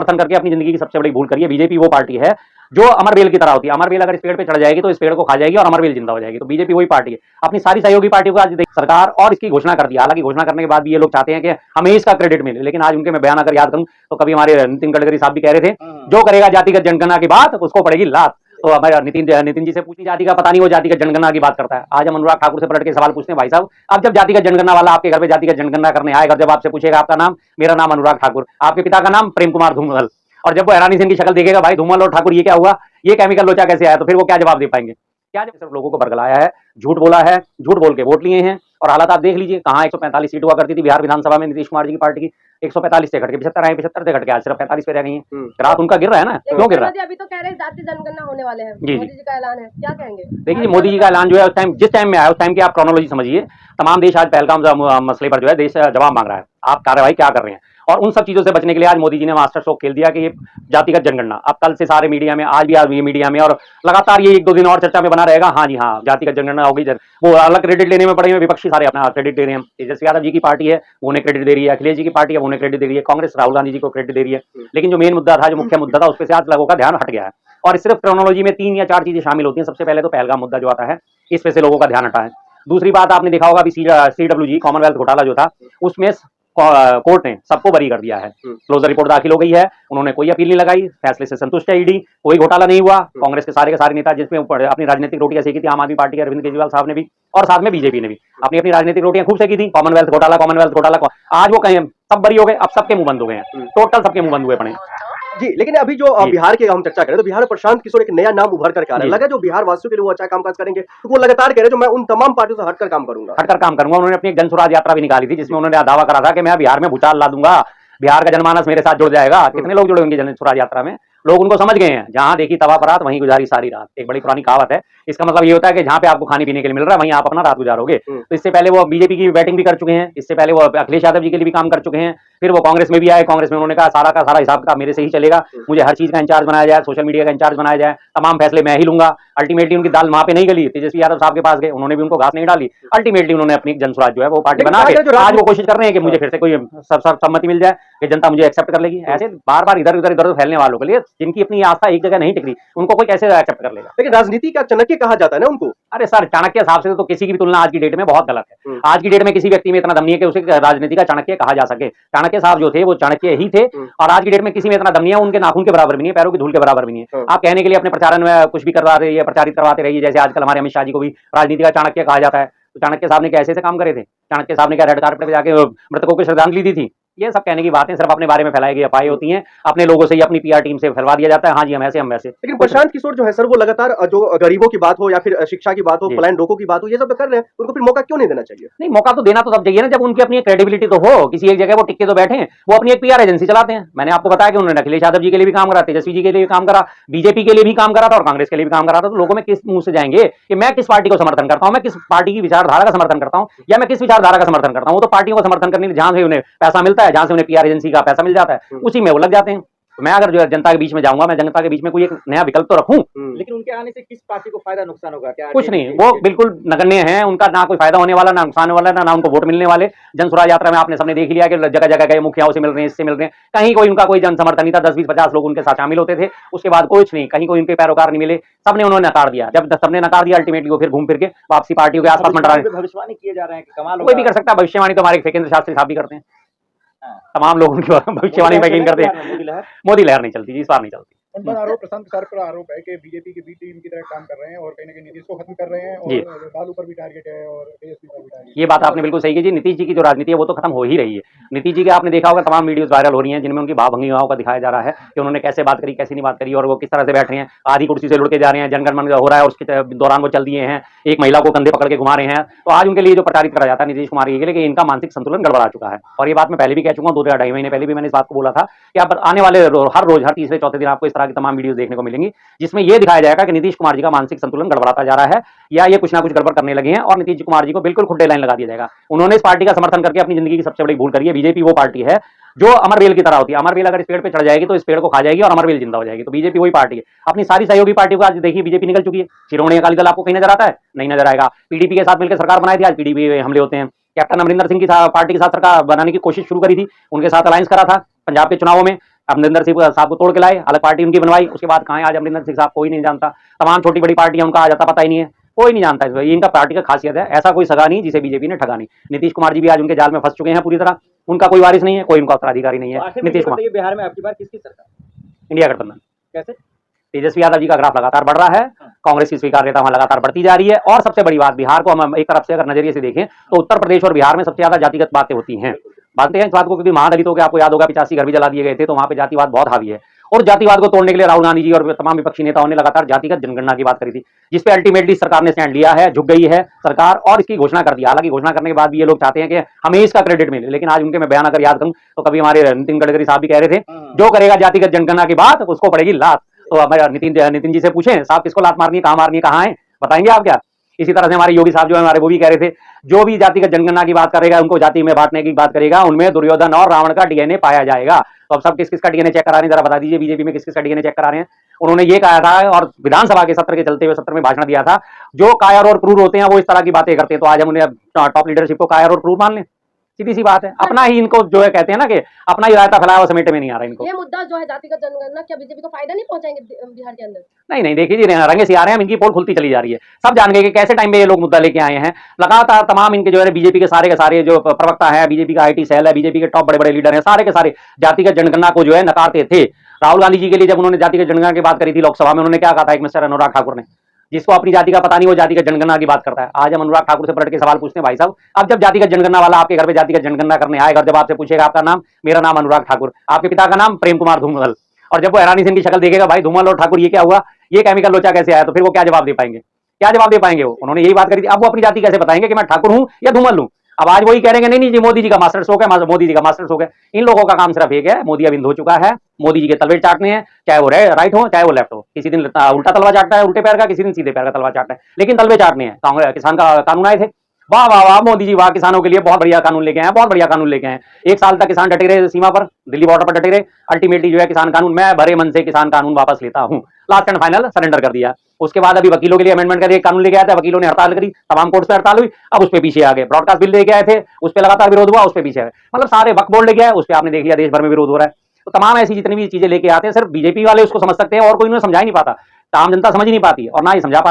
समर्थन करके अपनी जिंदगी की सबसे बड़ी भूल करी है। बीजेपी वो पार्टी है जो अमरबेल की तरह होती है। अमरबेल अगर इस पेड़ पे चढ़ जाएगी तो इस पेड़ को खा जाएगी और अमरबेल जिंदा हो जाएगी। तो बीजेपी वही पार्टी है। अपनी सारी सहयोगी पार्टियों को आज सरकार और इसकी घोषणा कर दी। हालांकि घोषणा करने के बाद भी ये लोग चाहते हैं कि हमें इसका क्रेडिट मिले, लेकिन आज उनके मैं बयान अगर याद करूं तो कभी हमारे नितिन गडकरी साहब भी कह रहे थे, जो करेगा जातिगत जनगणना की बात उसको पड़ेगी लात। तो हमारे नितिन जी से पूछी, जाति का पता नहीं, वो जातिगत जनगणना की बात करता है। आज हम अनुराग ठाकुर से पलट के सवाल पूछते हैं, भाई साहब अब जब जातिगत जनगणना वाला आपके घर पे जातिगत जनगणना करने आएगा, जब आपसे पूछेगा आपका नाम, मेरा नाम अनुराग ठाकुर, आपके पिता का नाम प्रेम कुमार धूमल, और जब वो हैरानी से इनकी शक्ल देखेगा, भाई धूमल और ठाकुर ये क्या हुआ, ये केमिकल लोचा कैसे आया, तो फिर वो क्या जवाब दे पाएंगे? क्या जब सिर्फ लोगों को बरगलाया है, झूठ बोला है, झूठ बोल के वोट लिए हैं। और हालात आप देख लीजिए, कहाँ 145 सीट हुआ करती थी बिहार विधानसभा में नीतीश कुमार जी की पार्टी की, 145 से घट के 75 आए, 75 से घट के आज सिर्फ 45 पे रह गई है। रात उनका गिर रहा है ना, क्यों गिर रहा है? अभी तो कह रहे हैं जाति जनगणना होने वाले हैं, जी मोदी जी का ऐलान है, क्या कहेंगे? देखिए मोदी जी का ऐलान जो है उस टाइम, जिस टाइम में आया उस टाइम की आप क्रोनोलॉजी समझिए। तमाम देश आज पहलगाम मसले पर जो है देश जवाब मांग रहा है, आप कार्रवाई क्या कर रहे हैं। और उन सब चीजों से बचने के लिए आज मोदी जी ने मास्टर स्ट्रोक खेल दिया कि ये जातिगत जनगणना अब कल से सारे मीडिया में, आज भी ये मीडिया में और लगातार ये 1-2 दिन और चर्चा में बना रहेगा। हाँ जी हाँ, जातिगत जनगणना होगी, वो अलग क्रेडिट लेने में पड़े हुए, विपक्षी सारे अपना क्रेडिट दे रहे हैं। तेजस्वी यादव जी की पार्टी है वो उन्हें क्रेडिट दे रही है, अखिलेश जी की पार्टी है वो उन्हें क्रेडिट दे रही है, कांग्रेस राहुल गांधी जी को क्रेडिट दे रही है। लेकिन जो मेन मुद्दा था, जो मुख्य मुद्दा था, उस पर से आज लोगों का ध्यान हट गया है। और सिर्फ क्रोनोलॉजी में 3 या 4 चीजें शामिल होती हैं। सबसे पहले तो पहलगाम मुद्दा जो आता है, इस पे से लोगों का ध्यान हटा है। दूसरी बात आपने देखा होगा, CWG कॉमनवेल्थ घोटाला जो था, उसमें कोर्ट ने सबको बरी कर दिया है। क्लोजर रिपोर्ट दाखिल हो गई है, उन्होंने कोई अपील नहीं लगाई, फैसले से संतुष्ट है ईडी, कोई घोटाला नहीं हुआ। कांग्रेस के सारे नेता जिसमें अपनी राजनीतिक रोटियां सेकी थी, आम आदमी पार्टी के अरविंद केजरीवाल साहब ने भी, और साथ में बीजेपी ने भी अपनी राजनीतिक रोटियां खूब सेकी थी। कॉमनवेल्थ घोटाला, आज वो कहें सब बरी हो गए, अब सबके मुंह बंद हो गए हैं, टोटल सबके मुंह बंद हुए पड़े। जी, लेकिन अभी जो बिहार के हम चर्चा करें तो बिहार में प्रशांत किशोर एक नया नाम उभर कर आ रहा है। लगा जो बिहार वासियों के लिए वो अच्छा कामकाज करेंगे, तो वो लगातार कह रहे जो मैं उन तमाम पार्टियों से हटकर काम करूंगा। उन्होंने अपनी एक जनसुराज यात्रा भी निकाली थी, जिसमें उन्होंने दावा करा था कि मैं बिहार में भूचाल ला दूंगा, बिहार का जनमानस मेरे साथ जुड़ जाएगा। कितने लोग जुड़े होंगे जनसुराज यात्रा में? लोग उनको समझ गए हैं, जहां देखी तवा परात वहीं गुजारी सारी रात, एक बड़ी पुरानी कहावत है। इसका मतलब ये होता है कि जहां पे आपको खाने पीने के लिए मिल रहा है वहीं आप अपना रात गुजारोगे। तो इससे पहले वो बीजेपी की बैटिंग भी कर चुके हैं, इससे पहले वो अखिलेश यादव जी के लिए भी काम कर चुके हैं, फिर वो कांग्रेस में भी आए। कांग्रेस में उन्होंने कहा सारा का सारा हिसाब का मेरे से ही चलेगा, मुझे हर चीज का इंचार्ज बनाया जाए, सोशल मीडिया का इंचार्ज बनाया जाए, तमाम फैसले मैं ही लूंगा। अल्टीमेटली उनकी दाल वहां पे नहीं गली, तेजस्वी यादव साहब के पास गए, उन्होंने भी उनको घास नहीं डाली। अल्टीमेटली उन्होंने अपनी जनसुराज जो है वो पार्टी बना के आज वो कोशिश कर रहे हैं कि मुझे फिर से कोई सम्मति मिल जाए कि जनता मुझे एक्सेप्ट कर लेगी। ऐसे बार बार इधर उधर फैलने वालों के लिए, जिनकी अपनी आस्था एक जगह नहीं टिक रही, उनको कोई कैसे एक्सेप्ट कर लेगा? लेकिन राजनीति का चाणक्य कहा जाता है ना उनको। अरे सर, चाणक्य साहब से तो किसी की भी तुलना आज की डेट में बहुत गलत है। आज की डेट में किसी व्यक्ति में इतना दम नहीं है कि उसे राजनीति का चाणक्य कहा जा सके। चाणक्य साहब जो थे वो चाणक्य ही थे, और आज की डेट में किसी में इतना दम नहीं है, उनके नाखून के बराबर भी नहीं है, पैरों की धूल के बराबर भी नहीं है। आप कहने के लिए अपने प्रचारण में कुछ भी करवा रही है, प्रचारित करवाते रहिए। जैसे आजकल हमारे अमित शाह जी को भी राजनीति का चाणक्य कहा जाता है। तो चाणक्य साहब ने कैसे काम करे थे? चाणक्य साहब ने क्या रेड कार्पेट पे जाके मृतकों को श्रद्धांजलि दी थी? ये सब कहने की बातें सिर्फ अपने बारे में फैलाई गई अफवाहें होती हैं। अपने लोगों से ही, अपनी पीआर टीम से फैलवा दिया जाता है, हाँ जी हम ऐसे हम वैसे। लेकिन प्रशांत किशोर जो है सर, वो लगातार जो गरीबों की बात हो या फिर शिक्षा की बात हो, पलायन रोको की बात हो, ये सब कर रहे हैं, उनको फिर मौका क्यों नहीं देना चाहिए? नहीं, मौका तो देना तो तब चाहिए ना जब उनकी अपनी क्रेडिबिलिटी तो हो, किसी एक जगह वो टिक के तो बैठे। वो अपनी एक पीआर एजेंसी चलाते हैं। मैंने आपको बताया कि उन्होंने अखिलेश यादव जी के लिए भी काम करा, तेजस्वी जी के लिए भी काम करा, बीजेपी के लिए भी काम करा था और कांग्रेस के लिए भी काम करा था। तो लोगों में किस मुंह से जाएंगे कि मैं किस पार्टी को समर्थन करता हूं, मैं किस पार्टी की विचारधारा का समर्थन करता हूं, या मैं किस विचारधारा का समर्थन करता हूं? वो तो पार्टियों को समर्थन करने जहां से उन्हें पैसा मिलता है, जहां से उन्हें पीआर एजेंसी का पैसा मिल जाता है, उसी में वो लग जाते हैं। मैं अगर जो जनता के बीच में जाऊंगा, मैं जनता के बीच में कोई एक नया विकल्प तो रखूं। लेकिन उनके आने से किस पार्टी को फायदा नुकसान होगा? क्या कुछ नहीं, वो बिल्कुल नगण्य है, उनका ना कोई फायदा होने वाला, ना नुकसान होने वाला, ना उनको वोट मिलने वाले। जनसुराज यात्रा में आपने सबने देख लिया कि जगह जगह गए, मुखियाओं से मिल रहे हैं, इससे मिल रहे हैं, कहीं कोई उनका कोई जन समर्थन नहीं था। 10, 20, 50 लोग उनके साथ शामिल होते थे, उसके बाद कुछ नहीं, कहीं कोई उनके पैरोकार नहीं मिले, सबने उन्होंने नकार दिया। जब सबने नकार दिया, अल्टीमेटली वो फिर घूम फिर के वापसी पार्टियों के आसपास मंडरा रहे। भविष्यवाणी किए जा रहे हैं कि कमाल कोई भी कर सकता है भविष्यवाणी, तो हमारे फेकेंद्र शास्त्री साहब भी करते हैं। तमाम लोग उनकी भविष्यवाणी में यकीन करते हैं। मोदी लहर नहीं चलती जी, इस बार नहीं चलती। उन पर आरोप, प्रशांत किशोर पर आरोप है कि बीजेपी की बी टीम की तरह काम कर रहे हैं और कहीं ना कहीं नीतीश को खत्म कर रहे हैं, और बालू पर भी टारगेट है और तेजस्वी पर भी टारगेट। ये बात आपने बिल्कुल सही की जी। नीतीश जी की जो राजनीति है वो तो खत्म हो ही रही है। नीतीश जी के आपने देखा होगा तमाम वीडियोस वायरल हो रही हैं, जिनमें उनकी भाव-भंगिमाओं का दिखाया जा रहा है कि उन्होंने कैसे बात करी, कैसे नहीं बात करी, और वो किस तरह से बैठ रहे हैं, आधी कुर्सी से लुढ़ के जा रहे हैं, जनगण मन हो रहा है और उसके दौरान वो चल दिए हैं, एक महिला को कंधे पकड़ के घुमा रहे हैं। तो आज उनके लिए जो प्रचारित करा जाता है नीतीश कुमार के लिए कि इनका मानसिक संतुलन गड़बड़ा चुका है। और ये बात मैं पहले भी कह चुका हूं, 2 या ढाई महीने पहले भी मैंने इस बात को बोला था कि आप आने वाले हर रोज, हर तीसरे चौथे दिन आपको इस तरह की तमाम वीडियोस देखने को मिलेंगी, जिसमें यह दिखाया जाएगा कि नीतीश कुमार जी का मानसिक संतुलन गड़बड़ाता जा रहा है, या ये कुछ ना कुछ गड़बड़ करने लगे हैं, और नीतीश कुमार जी को बिल्कुल खुट्टे लाइन लगा दिया जाएगा। उन्होंने इस पार्टी का समर्थन करके अपनी जिंदगी की सबसे बड़ी भूल करी है। बीजेपी वो पार्टी है जो अमरबेल की तरह होती है। अमरबेल अगर इस पेड़ पे चढ़ जाएगी तो इस पेड़ को खा जाएगी और अमरबेल जिंदा हो जाएगी। तो बीजेपी वही पार्टी है। अपनी सारी सहयोगी पार्टियों को आज देखिए बीजेपी निकल चुकी है। शिरोमणि अकाली दल आपको कहीं नजर आता है? नहीं नजर आएगा। पीडीपी के साथ मिलकर सरकार बनाई थी, आज पीडीपी हमले होते हैं। कैप्टन अमरिंदर सिंह की पार्टी के साथ सरकार बनाने की कोशिश शुरू करी थी, उनके साथ अलायंस करा था पंजाब के चुनावों में, अमरिंदर सिंह साहब को तोड़ के लाए, अलग पार्टी उनकी बनवाई, उसके बाद कहाँ है आज अमरिंदर सिंह साहब, कोई नहीं जानता। तमाम छोटी बड़ी पार्टियां उनका आ जाता पता ही नहीं है, कोई नहीं जानता। ये इनका पार्टी का खासियत है, ऐसा कोई सगा नहीं जिसे बीजेपी ने ठगा नहीं। नीतीश कुमार जी भी आज उनके जाल में फंस चुके हैं पूरी तरह, उनका कोई वारिस नहीं है, कोई उनका उत्तराधिकारी नहीं तो है। आखिर नीतीश मुझे कुमार, बताइए, बिहार में आपकी बार किसकी सरकार? इंडिया गठबंधन, कैसे? तेजस्वी यादव जी का ग्राफ लगातार बढ़ रहा है, कांग्रेस की स्वीकार्यता वहां लगातार बढ़ती जा रही है। और सबसे बड़ी बात, बिहार को हम एक तरफ से अगर नजरिए से देखें तो उत्तर प्रदेश और बिहार में सबसे ज्यादा जातिगत बातें होती हैं, बातें हैं इस बात को, क्योंकि महादलितों के आपको याद होगा 85 घर भी जला दिए गए थे, तो वहां पे जातिवाद बहुत हावी है। और जातिवाद को तोड़ने के लिए राहुल गांधी जी और तमाम विपक्षी नेताओं ने लगातार जातिगत जनगणना की बात करी थी, जिसपे अल्टीमेटली सरकार ने स्टैंड लिया है, झुक गई है सरकार और इसकी घोषणा कर दिया। हालांकि घोषणा करने के बाद भी ये लोग चाहते हैं कि हमें इसका क्रेडिट मिले, लेकिन आज उनके मैं बयान अगर याद करूं तो कभी हमारे नितिन गडकरी साहब भी कह रहे थे, जो करेगा जातिगत जनगणना की बात उसको पड़ेगी लात। तो हमारे नितिन जी से पूछें साहब किसको लात मारनी है, कहाँ मारनी है, कहाँ है, बताएंगे आप क्या? इसी तरह से हमारे योगी साहब जो है हमारे, वो भी कह रहे थे जो भी जातिगत जनगणना की बात करेगा, उनको जाति में बांटने की बात करेगा, उनमें दुर्योधन और रावण का डीएनए पाया जाएगा। तो अब सब किस किस का डीएनए चेक करा रहे हैं, जरा बता दीजिए, बीजेपी में किस किस का डीएनए चेक करा रहे हैं? उन्होंने ये कहा था और विधानसभा के सत्र के चलते हुए सत्र में भाषण दिया था, जो कायर और क्रूर होते हैं वो इस तरह की बातें करते हैं, तो आज हम उन्हें टॉप लीडरशिप को कायर और क्रूर मान लें? सीधी सी बात है, अपना ही इनको जो है कहते हैं ना कि अपना ही रायता फैलाया हुआ समेटे में नहीं आ रहा इनको। ये मुद्दा जो है जातिगत जनगणना, क्या बीजेपी को फायदा नहीं पहुंचाएंगे बिहार के अंदर? नहीं नहीं, देखिए जी रंगे से आ रहे हैं, इनकी पोल खुलती चली जा रही है। सब जान गए कि कैसे टाइम पे ये लोग मुद्दा लेके आए हैं। लगातार तमाम इनके जो है बीजेपी के सारे जो प्रवक्ता है, बीजेपी का आईटी सेल है, बीजेपी के टॉप बड़े बड़े लीडर हैं, सारे के सारे जातिगत जनगणना को जो है नकारते थे। राहुल गांधी जी के लिए जब उन्होंने जातिगत जनगणना की बात करी थी लोकसभा में, उन्होंने क्या कहा था, एक मिस्टर अनुराग ठाकुर ने, जिसको अपनी जाति का पता नहीं वो जातिगत जनगणना की बात करता है। आज हम अनुराग ठाकुर से पलट के सवाल पूछते हैं, भाई साहब अब जब जातिगत जनगणना वाला आपके घर पे जातिगत जनगणना करने आएगा, जब आपसे पूछेगा आपका नाम, मेरा नाम अनुराग ठाकुर, आपके पिता का नाम प्रेम कुमार धूमल, और जब वो हैरानी से इनकी शक्ल देखेगा, भाई धूमल और ठाकुर ये क्या हुआ, ये केमिकल लोचा कैसे आया, तो फिर वो क्या जवाब दे पाएंगे? क्या जवाब दे पाएंगे? वो उन्होंने यही बात करी थी। अब वो अपनी जाति कैसे बताएंगे कि मैं ठाकुर हूं या धूमल हूं? अब आज वही कह रहे हैं नहीं नहीं जी मोदी जी का मास्टर स्ट्रोक है, मोदी जी का मास्टर स्ट्रोक है। इन लोगों का काम सिर्फ एक है, मोदी अभी हो चुका है, मोदी जी के तलवे चाटने हैं, चाहे वो राइट हो चाहे वो लेफ्ट हो। किसी दिन उल्टा तलवा चाटता है उल्टे पैर का, किसी दिन सीधे पैर का तलवा चाटता है, लेकिन तलवे चाटने हैं। कांग्रेस किसान का कानून आए थे, वाह वाह वाह मोदी जी वाह, किसानों के लिए बहुत बढ़िया कानून लेके आए, बहुत बढ़िया कानून लेके आए। 1 साल तक किसान डटे रहे सीमा पर, दिल्ली बॉर्डर पर डटे रहे, अल्टीमेटली जो है किसान कानून, मैं भरे मन से किसान कानून वापस लेता हूं, लास्ट एंड फाइनल सरेंडर कर दिया। उसके बाद अभी वकीलों के लिए अमेंडमेंट करके कानून लेके आया था, वकीलों ने हड़ताल करी, तमाम कोर्ट पे हड़ताल हुई, अब उस पर पीछे आ गए। ब्रॉडकास्ट बिल लेके आए थे, उस पर लगातार विरोध हुआ, उस पर पीछे आए। मतलब सारे वक्फ बोर्ड लेके आए, उस पर आपने देख लिया देश भर में विरोध हो रहा है। तो तमाम ऐसी जितनी भी चीजें लेके आते हैं सिर्फ बीजेपी वाले उसको समझ सकते हैं, और कोई उन्हें समझा ही नहीं पाता, आम जनता समझ ही नहीं पाती और ना ही समझा पाती।